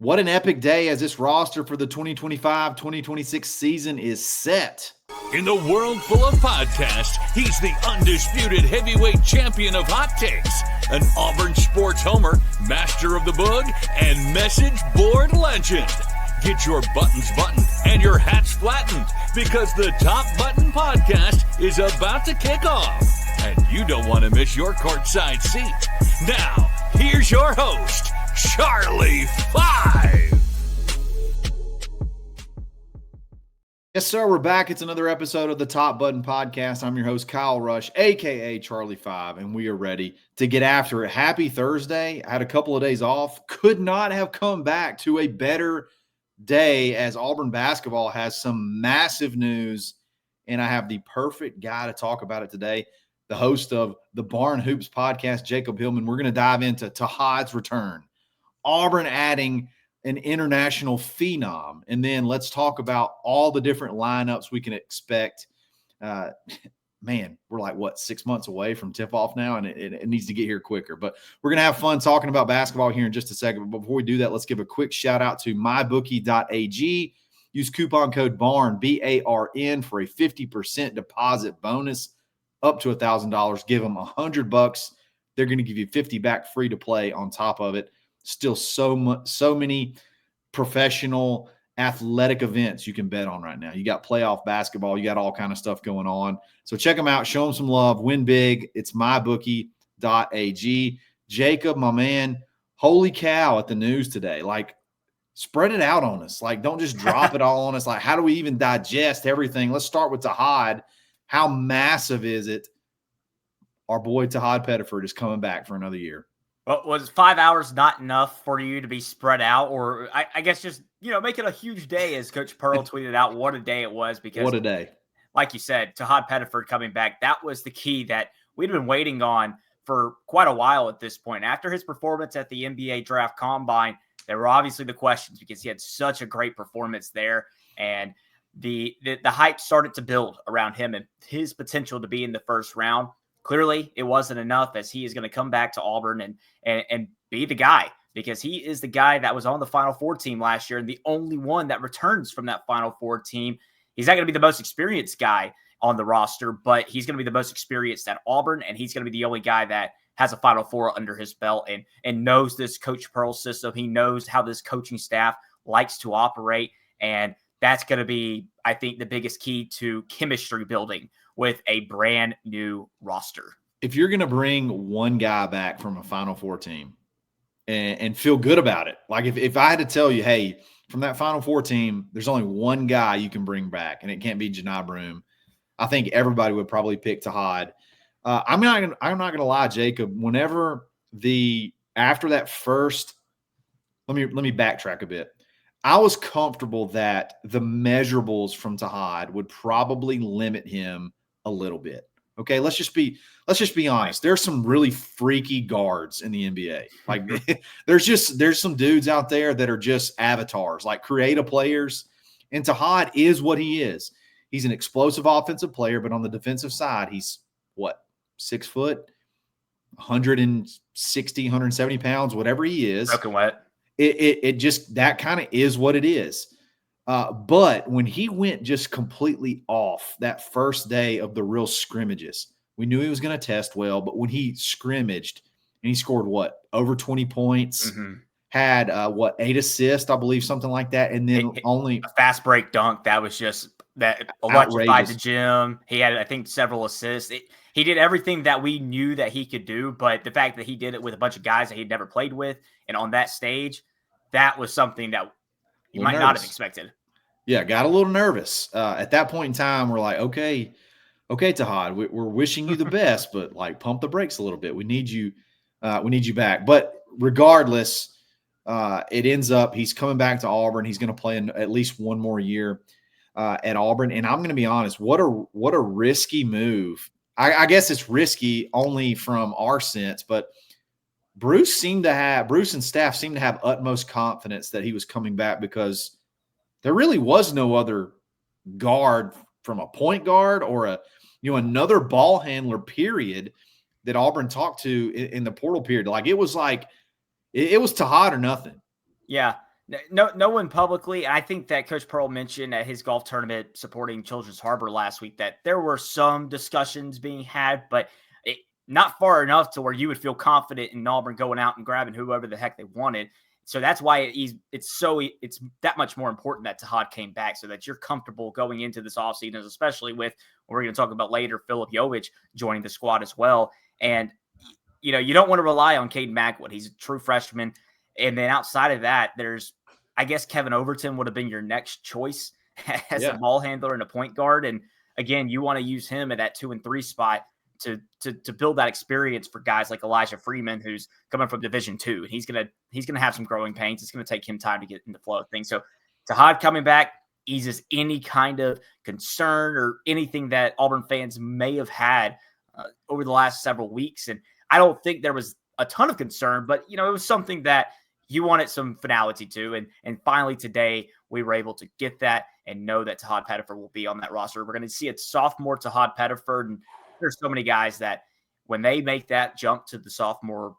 What an epic day as this roster for the 2025-2026 season is set. In the world full of podcasts, he's the undisputed heavyweight champion of hot takes, an Auburn sports homer, master of the boog, and message board legend. Get your buttons buttoned and your hats flattened because the Top Button Podcast is about to kick off. And you don't want to miss your courtside seat. Now, here's your host, Charlie 5. Yes, sir. We're back. It's another episode of the Top Button Podcast. I'm your host, Kyle Rush, a.k.a. Charlie 5, and we are ready to get after it. Happy Thursday. I had a couple of days off. Could not have come back to a better day as Auburn basketball has some massive news, and I have the perfect guy to talk about it today, the host of the Barn Hoops podcast, Jacob Hillman. We're going to dive into Tahaad's return, Auburn adding an international phenom, and then let's talk about all the different lineups we can expect. Man, we're like, 6 months away from tip-off now, and it needs to get here quicker. But we're going to have fun talking about basketball here in just a second. But before we do that, let's give a quick shout-out to mybookie.ag. Use coupon code BARN, B-A-R-N, for a 50% deposit bonus up to $1,000. Give them $100. They're going to give you $50 back free to play on top of it. Still so many professional athletic events you can bet on right now. You got playoff basketball. You got all kind of stuff going on. So check them out. Show them some love. Win big. It's mybookie.ag. Jacob, my man, holy cow at the news today. Like, spread it out on us. Like, don't just drop it all on us. Like, how do we even digest everything? Let's start with Tahaad. How massive is it? Our boy Tahaad Pettiford is coming back for another year. Well, was 5 hours not enough for you to be spread out? Or I guess just, make it a huge day, as Coach Pearl tweeted out what a day it was. Because what a day. Like you said, Tahaad Pettiford coming back, that was the key that we'd been waiting on for quite a while at this point. After his performance at the NBA Draft Combine, there were obviously the questions because he had such a great performance there. And the hype started to build around him and his potential to be in the first round. Clearly, it wasn't enough, as he is going to come back to Auburn and be the guy, because he is the guy that was on the Final Four team last year and the only one that returns from that Final Four team. He's not going to be the most experienced guy on the roster, but he's going to be the most experienced at Auburn, and he's going to be the only guy that has a Final Four under his belt and knows this Coach Pearl system. He knows how this coaching staff likes to operate, and that's going to be, I think, the biggest key to chemistry building with a brand new roster. If you're going to bring one guy back from a Final Four team and feel good about it, like if I had to tell you, hey, from that Final Four team, there's only one guy you can bring back, and it can't be Janai Broome, I think everybody would probably pick Tahaad. I'm not gonna lie, Jacob. Whenever after that first, let me backtrack a bit. I was comfortable that the measurables from Tahaad would probably limit him a little bit. Okay, let's just be honest. There's some really freaky guards in the NBA. Like there's some dudes out there that are just avatars, like creative players. And Tahaad is what he is. He's an explosive offensive player, but on the defensive side, he's 6 foot, 160, 170 pounds, whatever he is. Broken wet. It just, that kind of is what it is. But when he went just completely off that first day of the real scrimmages, we knew he was going to test well, but when he scrimmaged and he scored over 20 points, had 8 assists, I believe, something like that. And then only a fast break dunk. That was just that electrified the gym. He had, I think, several assists. He did everything that we knew that he could do, but the fact that he did it with a bunch of guys that he'd never played with and on that stage, that was something that you might not have expected. Yeah, got a little nervous. At that point in time, we're like, okay, Tahaad, we're wishing you the best, but like pump the brakes a little bit. We need you back. But regardless, it ends up he's coming back to Auburn. He's going to play in at least one more year at Auburn. And I'm going to be honest, what a risky move. I guess it's risky only from our sense, but Bruce and staff seemed to have utmost confidence that he was coming back because there really was no other guard from a point guard or another ball handler period that Auburn talked to in the portal period. Like it was Tahaad or nothing. Yeah. No one publicly. I think that Coach Pearl mentioned at his golf tournament supporting Children's Harbor last week that there were some discussions being had, but not far enough to where you would feel confident in Auburn going out and grabbing whoever the heck they wanted. So that's why it's that much more important that Tahad came back, so that you're comfortable going into this offseason, especially with what we're going to talk about later, Filip Jovic joining the squad as well. And you don't want to rely on Caden Magwood. He's a true freshman. And then outside of that, I guess Kevin Overton would have been your next choice as a ball handler and a point guard. And again, you want to use him at that 2 and 3 spot to build that experience for guys like Elijah Freeman, who's coming from Division II. And he's gonna have some growing pains. It's gonna take him time to get in the flow of things. So Tahad coming back eases any kind of concern or anything that Auburn fans may have had over the last several weeks. And I don't think there was a ton of concern, but it was something that you wanted some finality to. And finally today we were able to get that and know that Tahad Pedifer will be on that roster. We're going to see a sophomore Tahaad Pettiford, and there's so many guys that when they make that jump to the sophomore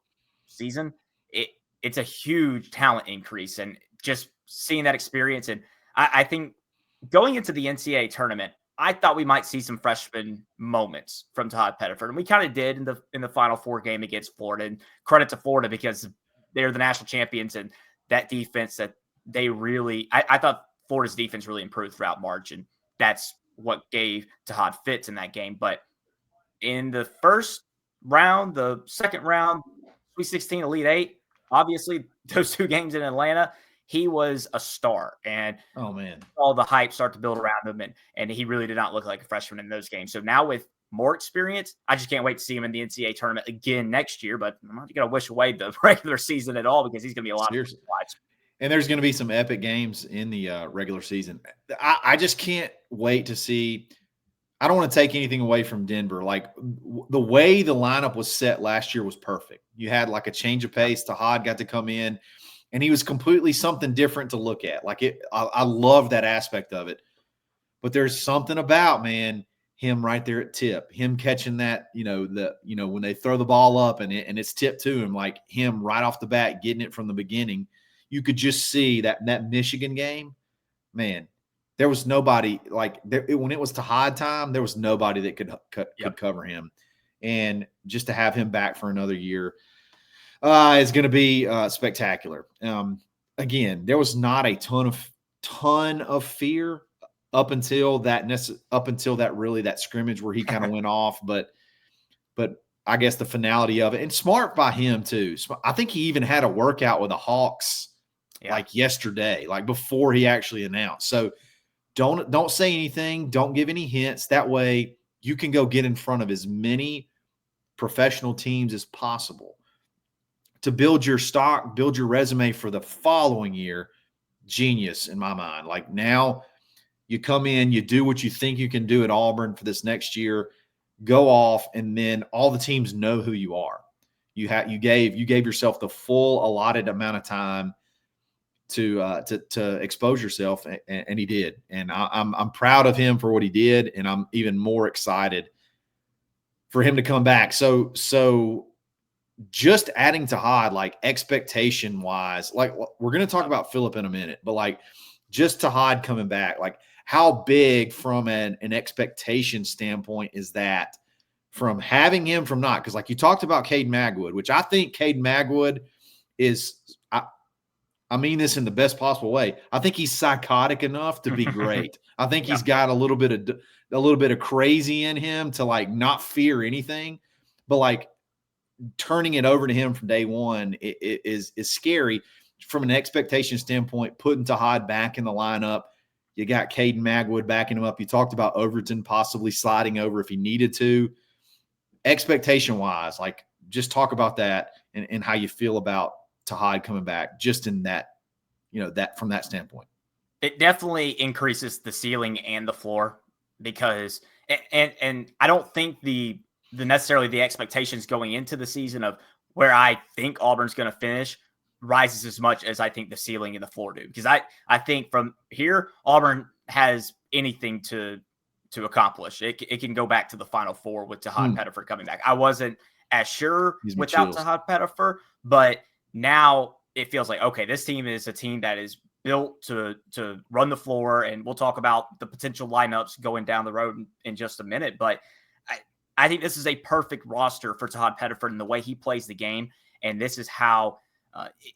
season, it's a huge talent increase. And just seeing that experience. And I think going into the NCAA tournament, I thought we might see some freshman moments from Tahaad Pettiford, and we kind of did in the Final Four game against Florida. And credit to Florida because they're the national champions, and that defense that they really, I thought Florida's defense really improved throughout March, and that's what gave Tahad fits in that game. But in the first round, the second round, Sweet 16, Elite 8, obviously those 2 games in Atlanta, he was a star. And all the hype start to build around him, and he really did not look like a freshman in those games. So now with more experience, I just can't wait to see him in the NCAA tournament again next year. But I'm not going to wish away the regular season at all, because he's going to be a lot of fun to watch. And there's going to be some epic games in the regular season. I just can't wait to see. I don't want to take anything away from Denver. Like the way the lineup was set last year was perfect. You had like a change of pace. Tahad got to come in, and he was completely something different to look at. I love that aspect of it. But there's something about, man, him right there at tip, him catching that, when they throw the ball up and it's tipped to him, like him right off the bat, getting it from the beginning. You could just see that Michigan game, man, there was nobody when it was Tahad time, there was nobody that could cover him. And just to have him back for another year is going to be spectacular. Again, there was not a ton of fear up until that scrimmage where he kind of went off, but I guess the finality of it, and smart by him too. I think he even had a workout with the Hawks like yesterday, like before he actually announced. So don't say anything. Don't give any hints. That way you can go get in front of as many professional teams as possible to build your stock, build your resume for the following year. Genius in my mind. Like now you come in, you do what you think you can do at Auburn for this next year, go off, and then all the teams know who you are. You gave yourself the full allotted amount of time to expose yourself, and he did. And I'm proud of him for what he did, and I'm even more excited for him to come back. So just adding Tahad, like expectation wise, like we're going to talk about Filip in a minute, but like just Tahad coming back, like how big from an expectation standpoint is that from having him from not? Because like you talked about Caden Magwood, which I think Caden Magwood is, I mean this in the best possible way. I think he's psychotic enough to be great. I think he's got a little bit of crazy in him to like not fear anything, but like turning it over to him from day one is scary from an expectation standpoint. Putting Tahad back in the lineup, you got Caden Magwood backing him up. You talked about Overton possibly sliding over if he needed to. Expectation wise, like just talk about that and how you feel about Tahad coming back just in that, that from that standpoint. It definitely increases the ceiling and the floor because, and I don't think the necessarily the expectations going into the season of where I think Auburn's going to finish rises as much as I think the ceiling and the floor do. Because I think from here, Auburn has anything to accomplish. It can go back to the Final Four with Tahad Pedifer coming back. I wasn't as sure without Tahad Pedifer, but now it feels like, okay, this team is a team that is built to run the floor. And we'll talk about the potential lineups going down the road in just a minute. But I think this is a perfect roster for Tahaad Pettiford and the way he plays the game. And this is how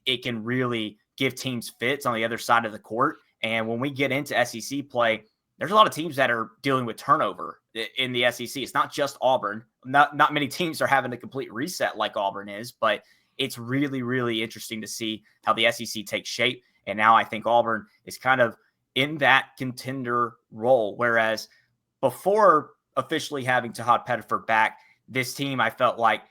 it can really give teams fits on the other side of the court. And when we get into SEC play, there's a lot of teams that are dealing with turnover in the SEC. It's not just Auburn. Not many teams are having a complete reset like Auburn is, but it's really, really interesting to see how the SEC takes shape. And now I think Auburn is kind of in that contender role. Whereas before officially having Tahaad Pettiford back, this team I felt like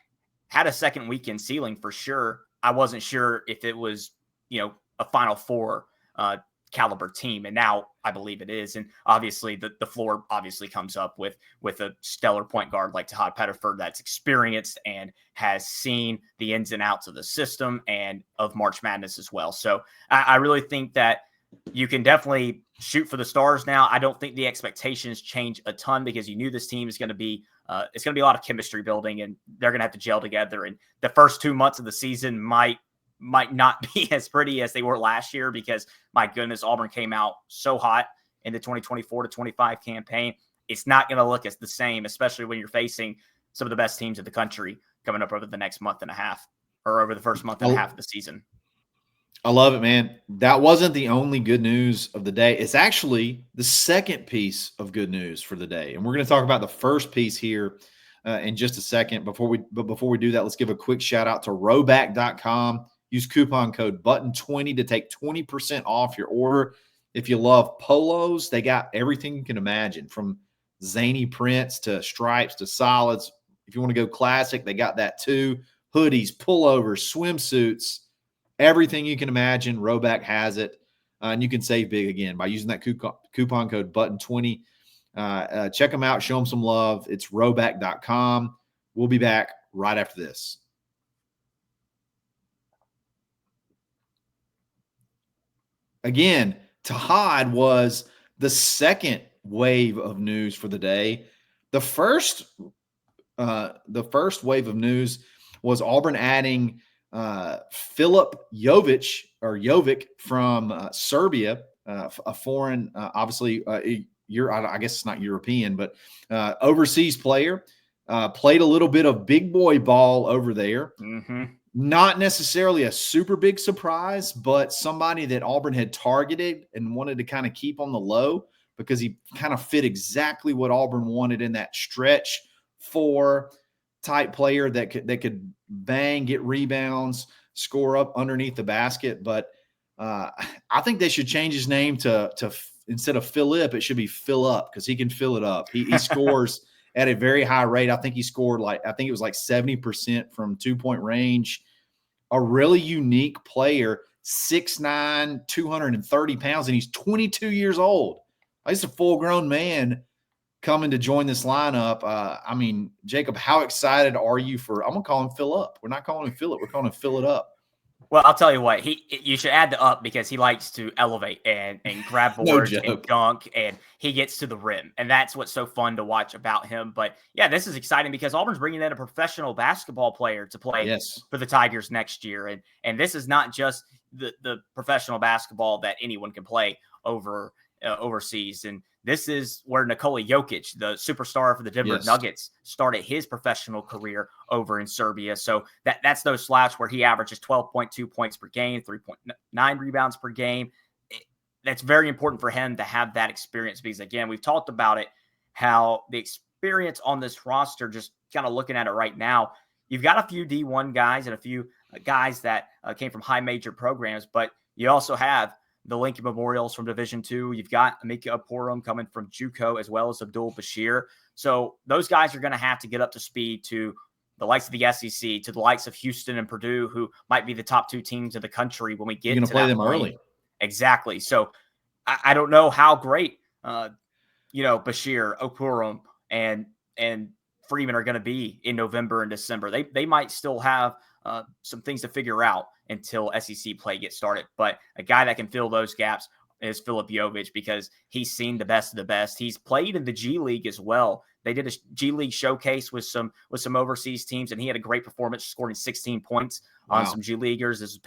had a second weekend ceiling for sure. I wasn't sure if it was, a Final Four caliber team. And now I believe it is. And obviously the floor obviously comes up with a stellar point guard like Tahaad Pettiford that's experienced and has seen the ins and outs of the system and of March Madness as well. So I really think that you can definitely shoot for the stars now. I don't think the expectations change a ton because you knew this team is going to be it's going to be a lot of chemistry building and they're going to have to gel together. And the first 2 months of the season might not be as pretty as they were last year because, my goodness, Auburn came out so hot in the 2024-25 campaign. It's not going to look as the same, especially when you're facing some of the best teams in the country coming up over the next month and a half or over the first month and a half of the season. I love it, man. That wasn't the only good news of the day. It's actually the second piece of good news for the day. And we're going to talk about the first piece here in just a second. Before we do that, let's give a quick shout out to rowback.com. Use coupon code BUTTON20 to take 20% off your order. If you love polos, they got everything you can imagine, from zany prints to stripes to solids. If you want to go classic, they got that too. Hoodies, pullovers, swimsuits, everything you can imagine. Rowback has it. And you can save big again by using that coupon code BUTTON20. Check them out. Show them some love. It's rowback.com. We'll be back right after this. Again, Tahaad was the second wave of news for the day. The first wave of news was Auburn adding Filip Jovic from Serbia, a foreign, obviously, I guess it's not European, but overseas player. Played a little bit of big boy ball over there. Mm-hmm. Not necessarily a super big surprise, but somebody that Auburn had targeted and wanted to kind of keep on the low because he kind of fit exactly what Auburn wanted in that stretch 4 type player that could bang, get rebounds, score up underneath the basket. But I think they should change his name to instead of Filip, it should be Fill Up because he can fill it up. He scores at a very high rate. I think he scored it was like 70% from 2-point range. A really unique player, 6'9", 230 pounds, and he's 22 years old. He's a full-grown man coming to join this lineup. Jacob, how excited are you for – I'm going to call him Fill Up. We're not calling him Philip. We're calling him Fill It Up. Well, I'll tell you what, you should add the up because he likes to elevate and grab boards and dunk, and he gets to the rim. And that's what's so fun to watch about him. But, yeah, this is exciting because Auburn's bringing in a professional basketball player to play for the Tigers next year. And this is not just the professional basketball that anyone can play overseas. And this is where Nikola Jokic, the superstar for the Denver Nuggets, started his professional career over in Serbia. So that's those slaps where he averages 12.2 points per game, 3.9 rebounds per game. That's very important for him to have that experience because, again, we've talked about it, how the experience on this roster, just kind of looking at it right now, you've got a few D1 guys and a few guys that came from high major programs, but you also have the Lincoln Memorials from Division II. You've got Amika Apurum coming from JUCO as well as Abdul Bashir. So those guys are going to have to get up to speed to the likes of the SEC, to the likes of Houston and Purdue, who might be the top 2 teams in the country when we get to play them early. Exactly. So I don't know how great, Bashir, Apurum, and Freeman are going to be in November and December. They might still have some things to figure out until SEC play gets started. But a guy that can fill those gaps is Filip Jovic because he's seen the best of the best. He's played in the G League as well They did a G League showcase with some overseas teams, and he had a great performance, scoring 16 points on some G Leaguers this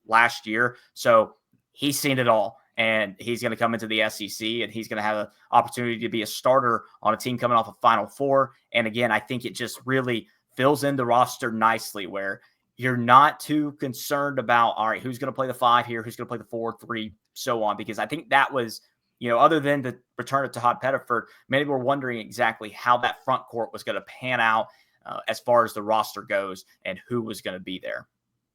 last year. So he's seen it all, and he's going to come into the SEC, and he's going to have an opportunity to be a starter on a team coming off a Final Four. And again, I think it just really fills in the roster nicely, where you're not too concerned about, all right, who's going to play the 5 here, who's going to play the 4, 3, so on. Because I think that was, other than the return of Tahaad Pettiford, many were wondering exactly how that front court was going to pan out as far as the roster goes and who was going to be there.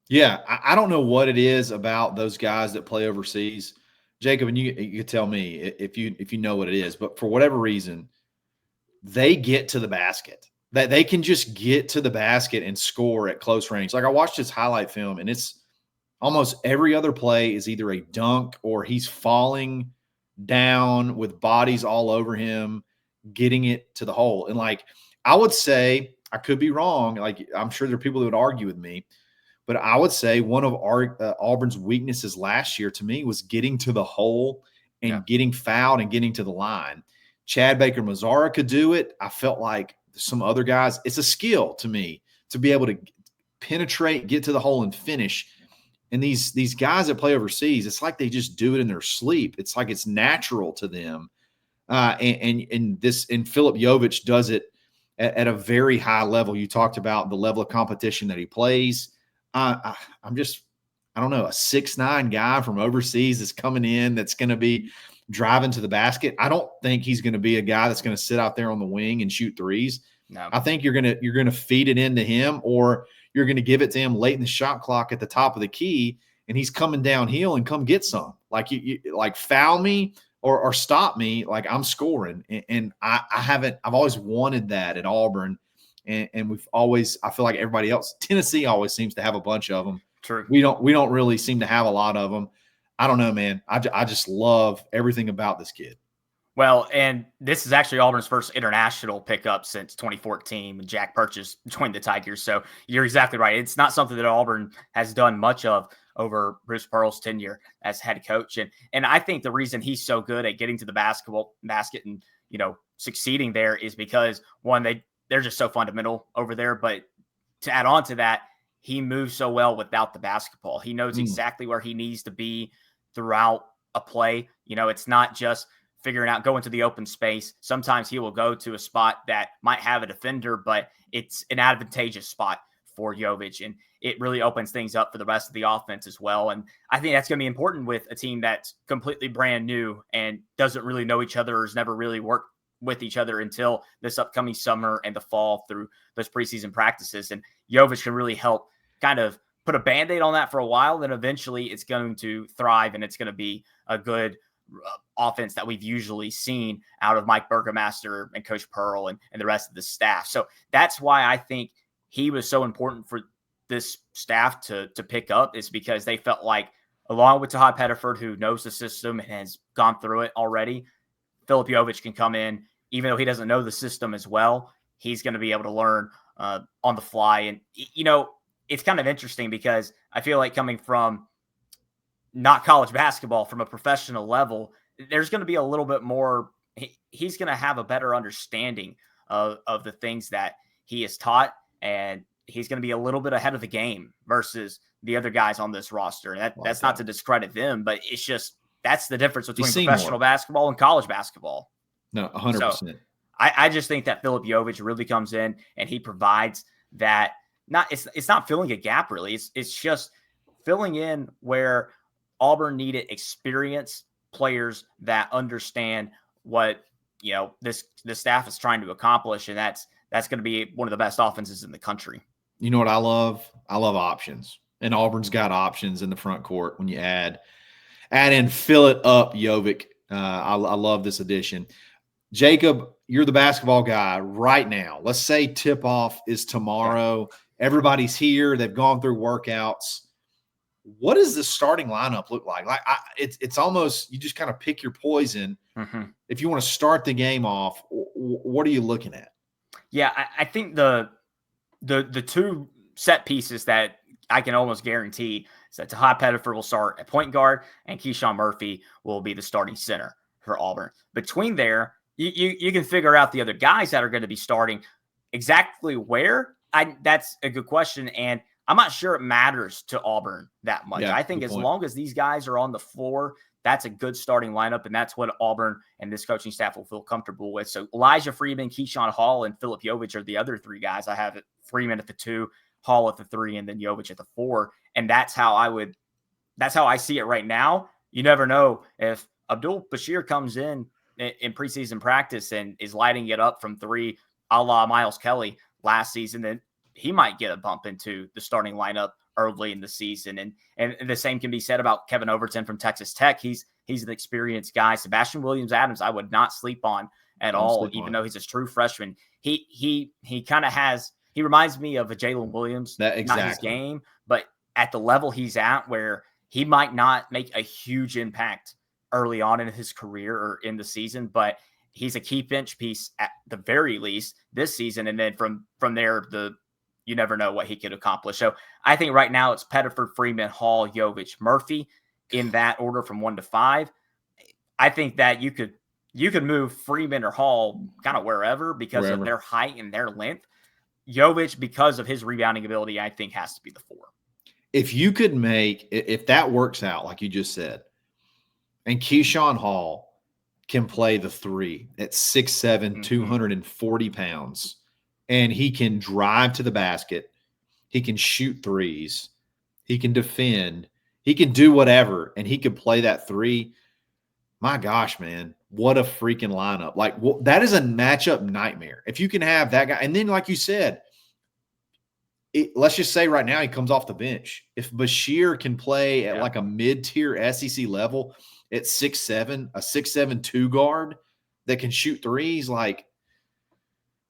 Yeah, I don't know what it is about those guys that play overseas, Jacob, and you tell me if you know what it is. But for whatever reason, they get to the basket. That they can just get to the basket and score at close range. Like, I watched his highlight film, and it's almost every other play is either a dunk or he's falling down with bodies all over him, getting it to the hole. And like, I would say, I could be wrong. Like, I'm sure there are people that would argue with me, but I would say one of Auburn's weaknesses last year to me was getting to the hole and getting fouled and getting to the line. Chad Baker-Mazara could do it. I felt like some other guys, it's a skill to me to be able to penetrate, get to the hole, and finish. And these guys that play overseas, it's like they just do it in their sleep. It's like it's natural to them. And Filip Jovic does it at a very high level. You talked about the level of competition that he plays. I'm just, I don't know, a 6'9" guy from overseas that's coming in that's going to be driving to the basket. I don't think he's going to be a guy that's going to sit out there on the wing and shoot threes. No. I think you're going to feed it into him, or you're going to give it to him late in the shot clock at the top of the key, and he's coming downhill and come get some. Like, you like, foul me or stop me, like, I'm scoring. And I've always wanted that at Auburn. And I feel like everybody else, Tennessee always seems to have a bunch of them. True. We don't really seem to have a lot of them. I don't know, man. I just love everything about this kid. Well, and this is actually Auburn's first international pickup since 2014 when Jack Purchase joined the Tigers. So you're exactly right. It's not something that Auburn has done much of over Bruce Pearl's tenure as head coach. And I think the reason he's so good at getting to the basket and, succeeding there is because, one, they're just so fundamental over there. But to add on to that, he moves so well without the basketball. He knows exactly where he needs to be throughout a play. It's not just figuring out going to the open space. Sometimes he will go to a spot that might have a defender, but it's an advantageous spot for Yovic, and it really opens things up for the rest of the offense as well. And I think that's going to be important with a team that's completely brand new and doesn't really know each other, or has never really worked with each other until this upcoming summer and the fall through those preseason practices. And Yovic can really help kind of put a Band-Aid on that for a while. Then eventually it's going to thrive, and it's going to be a good offense that we've usually seen out of Mike Burgomaster and Coach Pearl and the rest of the staff. So that's why I think he was so important for this staff to pick up, is because they felt like, along with Tahaad Pettiford, who knows the system and has gone through it already, Filip Jovic can come in, even though he doesn't know the system as well, he's going to be able to learn on the fly. And, it's kind of interesting because I feel like, coming from not college basketball, from a professional level, there's going to be a little bit more, he's going to have a better understanding of the things that he is taught, and he's going to be a little bit ahead of the game versus the other guys on this roster. And that's not to discredit them, but it's just, that's the difference between professional basketball and college basketball. No, 100%. So I just think that Filip Jovic really comes in, and he provides that. It's not filling a gap, really. It's just filling in where Auburn needed experienced players that understand what this staff is trying to accomplish, and that's going to be one of the best offenses in the country. You know what I love? I love options, and Auburn's got options in the front court. When you add in, fill it up, Yovic. I love this addition. Jacob, you're the basketball guy right now. Let's say tip-off is tomorrow. Yeah. Everybody's here. They've gone through workouts. What does the starting lineup look like? It's almost, you just kind of pick your poison. Mm-hmm. If you want to start the game off, what are you looking at? Yeah, I think the two set pieces that I can almost guarantee is that Tahaad Pedifer will start at point guard, and Keyshawn Murphy will be the starting center for Auburn. Between there, you can figure out the other guys that are going to be starting exactly where. That's a good question, and I'm not sure it matters to Auburn that much. Yeah, I think as long as these guys are on the floor, that's a good starting lineup, and that's what Auburn and this coaching staff will feel comfortable with. So Elijah Freeman, Keyshawn Hall, and Filip Jovic are the other three guys. I have Freeman at the 2, Hall at the 3, and then Yovic at the 4. And that's how I see it right now. You never know if Abdul Bashir comes in preseason practice and is lighting it up from 3, a la Miles Kelly last season, then he might get a bump into the starting lineup early in the season. And the same can be said about Kevin Overton from Texas Tech. He's an experienced guy. Sebastian Williams-Adams, I would not sleep on at all, even though he's a true freshman. He kind of has, he reminds me of a Jalen Williams, not his game, but at the level he's at where he might not make a huge impact early on in his career or in the season, but he's a key bench piece at the very least this season. And then from there, you never know what he could accomplish. So I think right now it's Pettiford, Freeman, Hall, Yovic, Murphy in that order from 1 to 5. I think that you could move Freeman or Hall kind of wherever because of their height and their length. Yovic, because of his rebounding ability, I think has to be the 4. If that works out, like you just said, and Keyshawn Hall can play the 3 at 6'7", 240 pounds, and he can drive to the basket, he can shoot threes, he can defend, he can do whatever, and he can play that 3. My gosh, man, what a freaking lineup. Like, that is a matchup nightmare. If you can have that guy, and then like you said, let's just say right now he comes off the bench. If Bashir can play at like a mid-tier SEC level at 6'7", a 6'7" 2 guard that can shoot threes, like,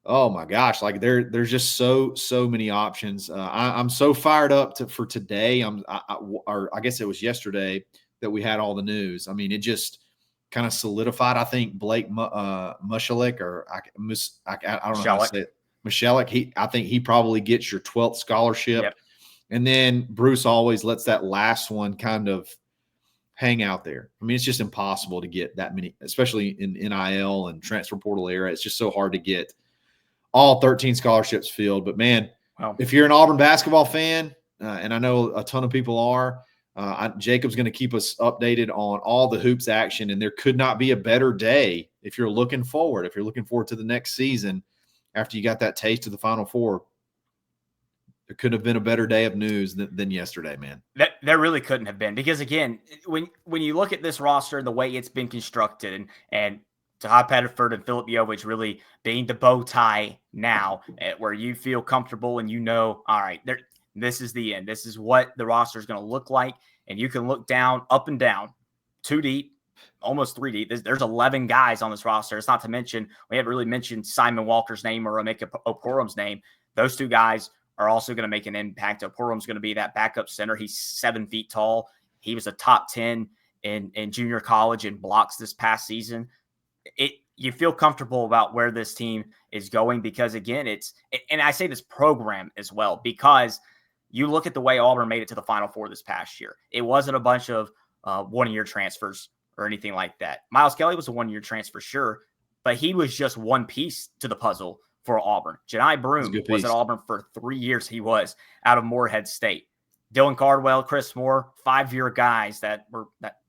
oh my gosh, like there's just so many options. I'm so fired up for today. Or I guess it was yesterday that we had all the news. I mean, it just kind of solidified. I think Blake Mushelik, or I don't know how to say it. Mushelik, I think he probably gets your 12th scholarship. Yep. And then Bruce always lets that last one kind of hang out there. I mean, it's just impossible to get that many, especially in NIL and transfer portal era. It's just so hard to get all 13 scholarships filled. But, man, if you're an Auburn basketball fan, and I know a ton of people are, Jacob's going to keep us updated on all the hoops action, and there could not be a better day if you're looking forward to the next season after you got that taste of the Final Four. There couldn't have been a better day of news than yesterday, man. There really couldn't have been, because, again, when you look at this roster and the way it's been constructed, and Tahaad Pettiford and Filip Jovic really being the bow tie now, where you feel comfortable and you know, all right, this is the end. This is what the roster is going to look like. And you can look down, up and down, 2 deep, almost 3 deep. There's 11 guys on this roster. It's not to mention, we haven't really mentioned Simon Walker's name or Emeka Oporom's name. Those 2 guys are also going to make an impact. Oporom's going to be that backup center. He's 7 feet tall. He was a top 10 in junior college in blocks this past season. You feel comfortable about where this team is going because, again, and I say this program as well, because you look at the way Auburn made it to the Final Four this past year. It wasn't a bunch of 1-year transfers or anything like that. Miles Kelly was a 1-year transfer, sure, but he was just one piece to the puzzle for Auburn. Jedi Broom was at Auburn for 3 years. He was out of Morehead State. Dylan Cardwell, Chris Moore, 5-year guys that were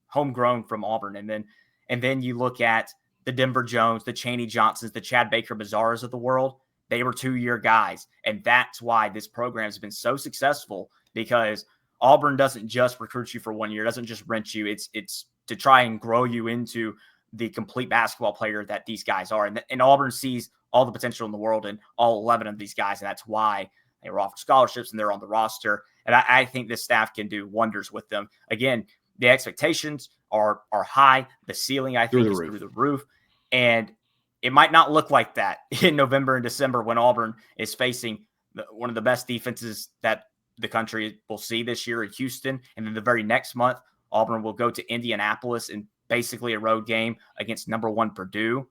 homegrown from Auburn. And then you look at the Denver Jones, the Chaney Johnsons, the Chad Baker Mazzaras of the world. They were 2-year guys. And that's why this program has been so successful, because Auburn doesn't just recruit you for 1 year. It doesn't just rent you. It's to try and grow you into the complete basketball player that these guys are. And Auburn sees all the potential in the world in all 11 of these guys. And that's why they were offered scholarships and they're on the roster. And I think this staff can do wonders with them. Again, the expectations are high. The ceiling, I think, is through the roof. And it might not look like that in November and December when Auburn is facing one of the best defenses that the country will see this year in Houston. And then the very next month, Auburn will go to Indianapolis in basically a road game against number 1 Purdue.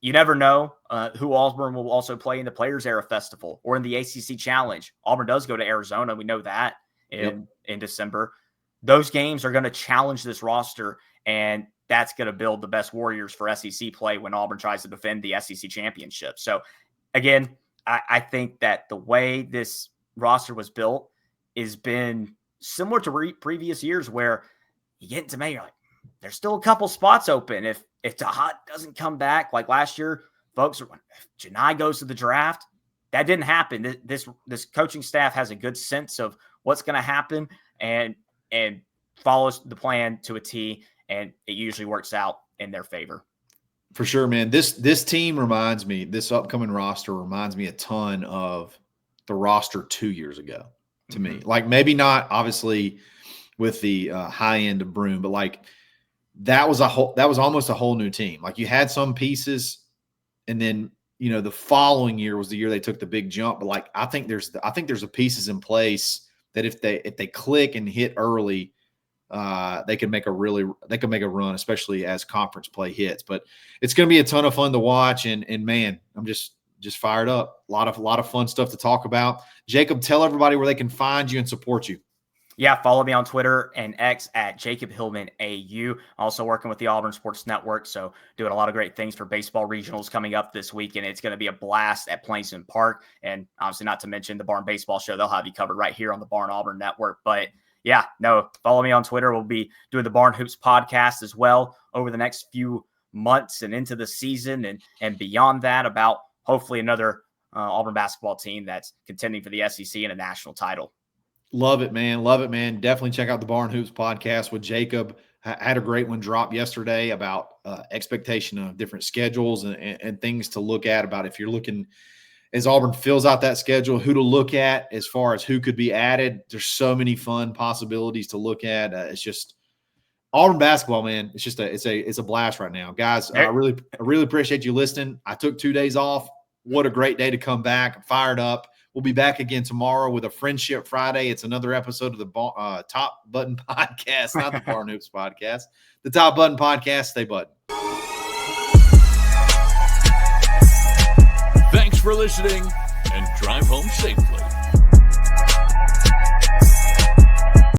You never know who Auburn will also play in the Players Era Festival or in the ACC Challenge. Auburn does go to Arizona. We know that in December. Those games are going to challenge this roster. And that's going to build the best Warriors for SEC play when Auburn tries to defend the SEC championship. So again, I think that the way this roster was built has been similar to previous years, where you get into May, you're like, there's still a couple spots open. If Tahad doesn't come back like last year, folks are, if Janai goes to the draft, that didn't happen. This coaching staff has a good sense of what's going to happen and follows the plan to a T, and it usually works out in their favor. For sure, man. This team reminds me, this upcoming roster reminds me a ton of the roster 2 years ago to me. Like, maybe not obviously with the high end of Broom, but like that was almost a whole new team. Like, you had some pieces, and then, you know, the following year was the year they took the big jump. But like, I think there's the pieces in place that if they click and hit early, they can make a run, especially as conference play hits. But it's going to be a ton of fun to watch, and man, I'm just fired up. A lot of fun stuff to talk about. Jacob, tell everybody where they can find you and support you. Yeah, follow me on Twitter and X at Jacob Hillman AU. Also working with the Auburn Sports Network, so doing a lot of great things for baseball regionals coming up this week, and it's going to be a blast at Plainsman Park. And obviously, not to mention the Barn Baseball Show, they'll have you covered right here on the Barn Auburn Network. But yeah, no, follow me on Twitter. We'll be doing the Barn Hoops podcast as well over the next few months and into the season and beyond that, about hopefully another Auburn basketball team that's contending for the SEC and a national title. Love it, man. Love it, man. Definitely check out the Barn Hoops podcast with Jacob. I had a great one drop yesterday about expectation of different schedules and things to look at, about if you're looking, as Auburn fills out that schedule, who to look at as far as who could be added. There's so many fun possibilities to look at. It's just Auburn basketball, man. It's just it's a blast right now, guys. I really appreciate you listening. I took 2 days off. What a great day to come back. I'm fired up. We'll be back again tomorrow with a Friendship Friday. It's another episode of the Top Button Podcast, not the Barn Hoops Podcast. The Top Button Podcast. Stay button. Thanks for listening, and drive home safely.